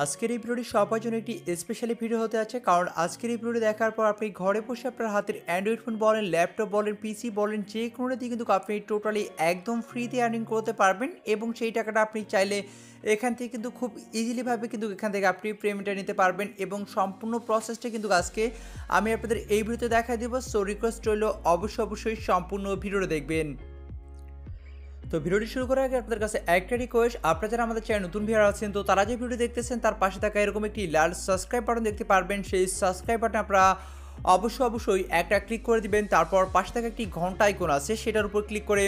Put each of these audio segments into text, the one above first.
আজকের এই ভিডিওটি সবার জন্য একটি স্পেশালি ভিডিও হতে আছে, কারণ আজকের এই ভিডিওটি দেখার পর আপনি ঘরে বসে আপনার হাতের অ্যান্ড্রয়েড ফোন বলেন, ল্যাপটপ বলেন, পিসি বলেন, যে কোনোটা দিয়ে কিন্তু আপনি টোটালি একদম ফ্রিতে আর্নিং করতে পারবেন এবং সেই টাকাটা আপনি চাইলে এখান থেকে কিন্তু খুব ইজিলিভাবে কিন্তু এখান থেকে আপনি পেমেন্টটা নিতে পারবেন এবং সম্পূর্ণ প্রসেসটা কিন্তু আজকে আমি আপনাদের এই ভিডিওতে দেখাই দেবো। সো রিকোয়েস্ট রইল অবশ্যই সম্পূর্ণ ভিডিওটা দেখবেন। তো ভিডিওটি শুরু করার আগে আপনাদের কাছে একটা রিকোয়েস্ট, আপনারা যারা আমাদের চ্যানেল নতুন ভিউয়ার আছেন তো তারা যে ভিডিও দেখতেছেন তার পাশে থাকা এরকম একটি লাল সাবস্ক্রাইব বাটন দেখতে পারবেন। সেই সাবস্ক্রাইব বাটনে আপনারা অবশ্যই একটা ক্লিক করে দিবেন। তারপর পাশে থাকা একটি ঘন্টা আইকন আছে সেটার উপর ক্লিক করে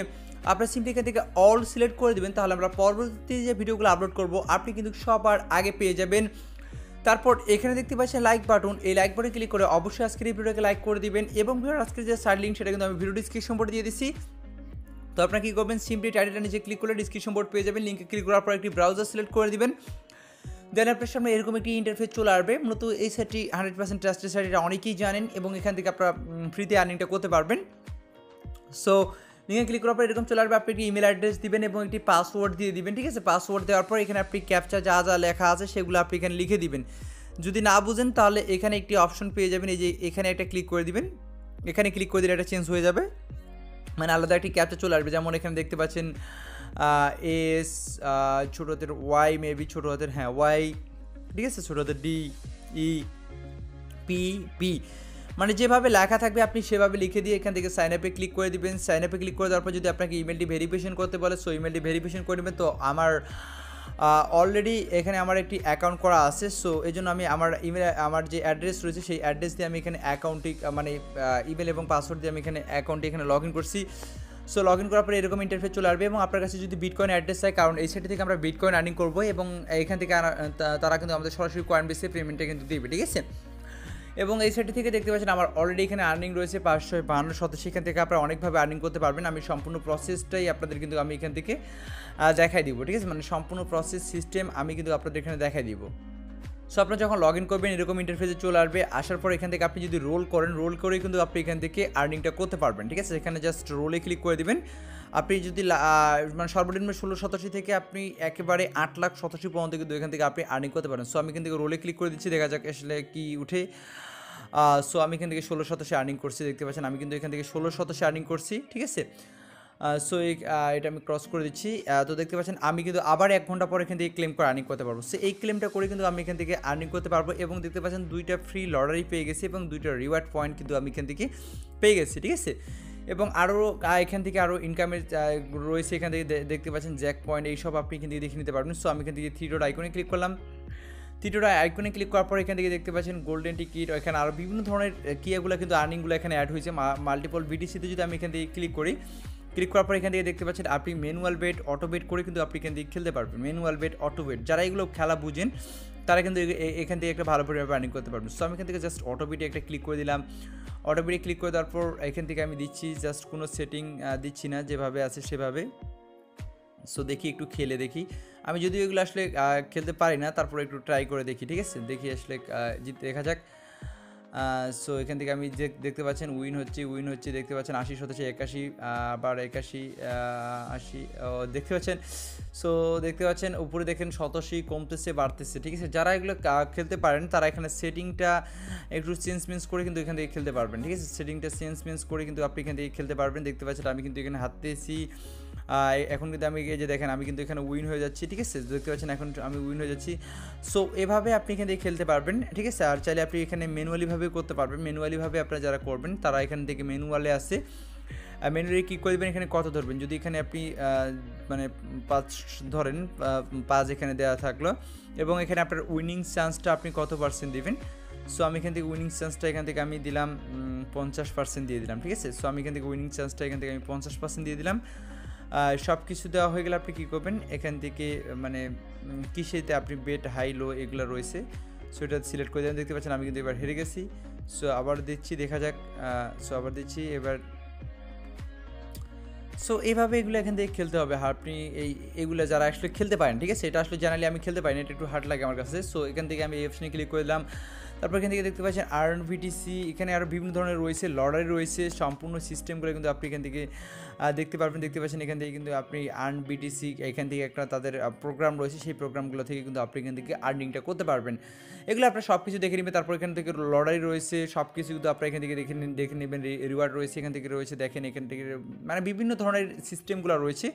আপনারা সিম্পলি এখান থেকে অল সিলেক্ট করে দিবেন, তাহলে আমরা পরবর্তী যে ভিডিওগুলো আপলোড করব আপনি কিন্তু সবার আগে পেয়ে যাবেন। তারপর এখানে দেখতে পাচ্ছেন লাইক বাটন, এই লাইক বাটনে ক্লিক করে অবশ্যই আজকের এই ভিডিওকে লাইক করে দিবেন এবং ভিডিওর আজকের যে সাইড লিঙ্ক সেটা কিন্তু আমি ভিডিও ডিসক্রিপশন বোর্ডে দিয়ে দিচ্ছি। তো আপনারা কী করবেন, সিম্পলি টাইটেলটা নিচে ক্লিক করলে ডিসক্রিপশন বোর্ড পেয়ে যাবেন। লিঙ্কে ক্লিক করার পর একটি ব্রাউজার সিলেক্ট করে দিবেন। দেন আপনার সামনে এরকম একটি ইন্টারফেস চলে আসবে। মূলত এই সাইটটি 100% ট্রাস্টেড সাইট, এটা অনেকেই জানেন এবং এখান থেকে আপনারা ফ্রিতে আর্নিংটা করতে পারবেন। সো লিঙ্কে ক্লিক করার পর এরকম চলে আসবে, আপনি একটি ইমেল অ্যাড্রেস দিবেন এবং একটি পাসওয়ার্ড দিয়ে দিবেন। ঠিক আছে, পাসওয়ার্ড দেওয়ার পর এখানে আপনি ক্যাপচা যা যা লেখা আছে সেগুলো আপনি এখানে লিখে দিবেন। যদি না বুঝেন তাহলে এখানে একটি অপশন পেয়ে যাবেন, এই যে এখানে একটা ক্লিক করে দিবেন। এখানে ক্লিক করে দিলে এটা চেঞ্জ হয়ে যাবে, মানে আলাদা একটি ক্যাপচা চলে আসবে। যেমন এখানে দেখতে পাচ্ছেন এস, ছোটো হাতের ওয়াই, মেবি ছোটো হাতের ওয়াই, ঠিক আছে, ছোটো হাতের ডি, ই, পি, পি, মানে যেভাবে লেখা থাকবে আপনি সেভাবে লিখে দিয়ে এখান থেকে সাইন আপে ক্লিক করে দিবেন। সাইন আপে ক্লিক করে দেওয়ার পর যদি আপনাকে ইমেলটি ভেরিফিকেশন করতে বলে সো ইমেলটি ভেরিফিকেশন করে নেবেন। তো আমার অলরেডি এখানে আমার একটি অ্যাকাউন্ট করা আছে, সো এই জন্য আমি আমার ইমেল, আমার যে অ্যাড্রেস রয়েছে সেই অ্যাড্রেস দিয়ে আমি এখানে অ্যাকাউন্টটি মানে ইমেল এবং পাসওয়ার্ড দিয়ে আমি এখানে অ্যাকাউন্টটি এখানে লগ ইন করছি। সো লগ ইন করার পরে এরকম ইন্টারফেস চলে আসবে এবং আপনার কাছে যদি বিটকয়েন অ্যাড্রেস চাই, কারণ এই সাইট থেকে আমরা বিটকয়েন আর্নিং করবো এবং এখান থেকে তারা কিন্তু আমাদের সরাসরি কয়েন বেসে পেমেন্টটা কিন্তু দেবে। ঠিক আছে, এবং এই সাইট থেকে দেখতে পাচ্ছেন আমার অলরেডি এখানে আর্নিং রয়েছে 552 সেখান থেকে আপনারা অনেকভাবে আর্নিং করতে পারবেন। আমি সম্পূর্ণ প্রসেসটাই আপনাদের কিন্তু আমি এখান থেকে দেখাই দিব। ঠিক আছে, মানে সম্পূর্ণ প্রসেস সিস্টেম আমি কিন্তু আপনাদের এখানে দেখাই দিব। সো আপনারা যখন লগ ইন করবেন এরকম ইন্টারফেসে চলে আসবে। আসার পর এখান থেকে আপনি যদি রোল করেন, রোল করে কিন্তু আপনি এখান থেকে আর্নিংটা করতে পারবেন। ঠিক আছে, এখানে জাস্ট রোলে ক্লিক করে দিবেন। আপনি যদি মানে সর্বনিম্ন 1687 থেকে আপনি একেবারে 8,87,000 পর্যন্ত কিন্তু এখান থেকে আপনি আর্নিং করতে পারেন। সো আমি এখান থেকে রোলে ক্লিক করে দিচ্ছি, দেখা যাক আসলে কি উঠে। সো আমি এখান থেকে 1687 আর্নিং করছি, দেখতে পাচ্ছেন আমি কিন্তু এখান থেকে 1687 আর্নিং করছি। ঠিক আছে, সো এটা আমি ক্রস করে দিচ্ছি। তো দেখতে পাচ্ছেন আমি কিন্তু আবার 1 ঘন্টা পর এখান থেকে ক্লেম করে আর্নিং করতে পারবো। সো এই ক্লেমটা করে কিন্তু আমি এখান থেকে আর্নিং করতে পারবো এবং দেখতে পাচ্ছেন 2টা ফ্রি লটারি পেয়ে গেছি এবং 2টা রিওয়ার্ড পয়েন্ট কিন্তু আমি এখান থেকে পেয়ে গেছি। ঠিক আছে, এবং আরও এখান থেকে আরও ইনকামের রয়েছে, এখান থেকে দেখতে পাচ্ছেন জ্যাক পয়েন্ট, এইসব আপনি এখান থেকে দেখে নিতে পারবেন। সো আমি এখান থেকে 3 ডট আইকনে ক্লিক করলাম। 3 ডট আইকনে ক্লিক করার পর এখান থেকে দেখতে পাচ্ছেন গোল্ডেন টিকিট, এখানে আরও বিভিন্ন ধরনের কিয়াগুলো কিন্তু আর্নিংগুলো এখানে অ্যাড হয়েছে। মাল্টিপল বিটিসিতে যদি আমি এখান থেকে ক্লিক করি, ক্লিক করার পর এখান থেকে দেখতে পাচ্ছেন আপনি ম্যানুয়াল বেট, অটো বেট করে কিন্তু আপনি এখান থেকে খেলতে পারবেন। ম্যানুয়াল বেট, অটো বেট, যারা এগুলো খেলা বুঝেন তারা কিন্তু এখান থেকে একটা ভালো পরিমাণে আর্নিং করতে পারবেন। সো আমি এখান থেকে জাস্ট অটো বেটে একটা ক্লিক করে দিলাম। অটো বেটে ক্লিক করে দেওয়ার পর এখান থেকে আমি দিচ্ছি জাস্ট কোনো সেটিং দিচ্ছি না, যেভাবে আছে সেভাবে। সো দেখি একটু খেলে দেখি, আমি যদিও এগুলো আসলে খেলতে পারি না, তারপর একটু ট্রাই করে দেখি। ঠিক আছে, দেখি আসলে জিতে দেখা যাক। সো এখান থেকে আমি দেখতে পাচ্ছেন উইন হচ্ছে দেখতে পাচ্ছেন 80 শতাংশ 81, আবার 81, 80 দেখতে পাচ্ছেন। সো দেখতে পাচ্ছেন উপরে দেখেন 87 কমতেছে বাড়তেছে। ঠিক আছে, যারা এগুলো খেলতে পারেন তারা এখানে সেটিংটা একটু চেঞ্জ করে কিন্তু এখান থেকে খেলতে পারবেন। ঠিক আছে, সেটিংটা চেঞ্জ করে কিন্তু আপনি এখান থেকে খেলতে পারবেন। দেখতে পাচ্ছেন আমি কিন্তু এখানে হাঁটতেছি, এখন কিন্তু আমি এই যে দেখেন আমি কিন্তু এখানে উইন হয়ে যাচ্ছি। ঠিক আছে, দেখতে পাচ্ছেন এখন আমি উইন হয়ে যাচ্ছি। সো এভাবে আপনি এখান থেকে খেলতে পারবেন। ঠিক আছে, আর চাইলে আপনি এখানে ম্যানুয়ালিভাবে করতে পারবেন। ম্যানুয়ালিভাবে আপনারা যারা করবেন তারা এখান থেকে ম্যানুয়ালে আসে, ম্যানুয়ালি কী করবেন, এখানে কত ধরবেন, যদি এখানে আপনি মানে 5 ধরেন, 5 এখানে দেওয়া থাকলো এবং এখানে আপনার উইনিং চান্সটা আপনি কত % দিবেন। সো আমি এখান থেকে উইনিং চান্সটা এখান থেকে আমি দিলাম 50% দিয়ে দিলাম। ঠিক আছে, সো আমি এখান থেকে উইনিং চান্সটা এখান থেকে আমি 50% দিয়ে দিলাম। সব কিছু দেওয়া হয়ে গেলে আপনি কী করবেন, এখান থেকে মানে কিসেতে আপনি বেট হাই লো এগুলো রয়েছে, সো এটা সিলেক্ট করে দেবেন। দেখতে পাচ্ছেন আমি কিন্তু এবার হেরে গেছি। সো আবার দিচ্ছি, দেখা যাক। সো আবার দিচ্ছি এবার। সো এইভাবে এগুলো এখান থেকে খেলতে হবে। আপনি এইগুলো যারা আসলে খেলতে পারেন, ঠিক আছে, এটা আসলে জানালে আমি খেলতে পারি না, এটা একটু হার্ড লাগে আমার কাছে। সো এখান থেকে আমি এই অপশনে ক্লিক করে দিলাম। তারপর এখান থেকে দেখতে পাচ্ছেন আর্ন ভিটিসি, এখানে আরও বিভিন্ন ধরনের রয়েছে, লটারি রয়েছে, সম্পূর্ণ সিস্টেমগুলো কিন্তু আপনি এখান থেকে দেখতে পাচ্ছেন এখান থেকে কিন্তু আপনি আর্ন বিটিসি, এখান থেকে একটা তাদের প্রোগ্রাম রয়েছে, সেই প্রোগ্রামগুলো থেকে কিন্তু আপনি এখান থেকে আর্নিংটা করতে পারবেন। এগুলো আপনার সব কিছু দেখে নেবেন। তারপর এখান থেকে লটারি রয়েছে, সব কিছু কিন্তু আপনার এখান থেকে দেখে নেবেন। রিওয়ার্ড রয়েছে, এখান থেকে রয়েছে, দেখেন এখান থেকে মানে বিভিন্ন ধরনের সিস্টেমগুলো রয়েছে,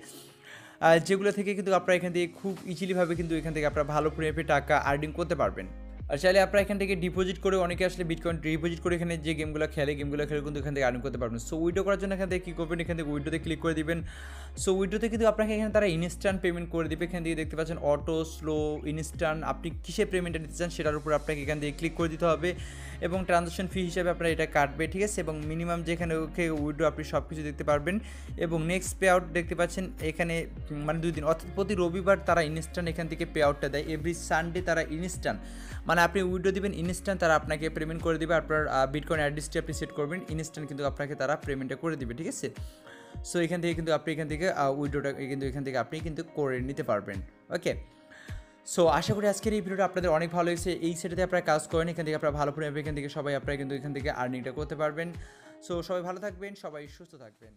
যেগুলো থেকে কিন্তু আপনারা এখান থেকে খুব ইজিলিভাবে কিন্তু এখান থেকে আপনারা ভালো পরিমাণে টাকা আর্নিং করতে পারবেন। আর চাইলে আপনারা এখান থেকে ডিপোজিট করে, অনেকে আসলে বিটকয়েন ডিপোজিট করে এখানে যে গেমগুলো খেলে কিন্তু এখান থেকে আর্নিং করতে পারবেন। সো উইড্রো করার জন্য এখান থেকে কী করবেন, এখান থেকে উইড্রোতে ক্লিক করে দিবেন। সো উইড্রোতে কিন্তু আপনাকে এখানে তারা ইনস্ট্যান্ট পেমেন্ট করে দেবে। এখান থেকে দেখতে পাচ্ছেন অটো, স্লো, ইনস্ট্যান্ট, আপনি কিসে পেমেন্টটা নিতে চান সেটার উপর আপনাকে এখান থেকে ক্লিক করে দিতে হবে এবং ট্রানজাকশন ফি হিসাবে আপনারা এটা কাটবে, ঠিক আছে। এবং মিনিমাম যেখানে ওকে উইড্রো আপনি সব কিছু দেখতে পারবেন এবং নেক্সট পে আউট দেখতে পাচ্ছেন এখানে মানে 2 দিন, অর্থাৎ প্রতি রবিবার তারা ইনস্ট্যান্ট এখান থেকে পে আউটটা দেয়। এভরি সানডে তারা ইনস্ট্যান্ট, মানে আপনি উইড্রো দিবেন ইনস্ট্যান্ট তারা আপনাকে পেমেন্ট করে দেবে। আপনার বিটকয়েন অ্যাড্রেসটি আপনি সেট করবেন, ইনস্ট্যান্ট কিন্তু আপনাকে তারা পেমেন্টটা করে দেবে, ঠিক আছে। সো এখান থেকে কিন্তু আপনি এখান থেকে উইড্রোটা কিন্তু এখান থেকে আপনি কিন্তু করে নিতে পারবেন। ওকে, সো আশা করি আজকের এই ভিডিওটা আপনাদের অনেক ভালো হয়েছে। এই সেটাতে আপনারা কাজ করেন, এখান থেকে আপনারা ভালো পরিমাণে এখান থেকে সবাই আপনারা কিন্তু এখান থেকে আর্নিংটা করতে পারবেন। সো সবাই ভালো থাকবেন, সবাই সুস্থ থাকবেন।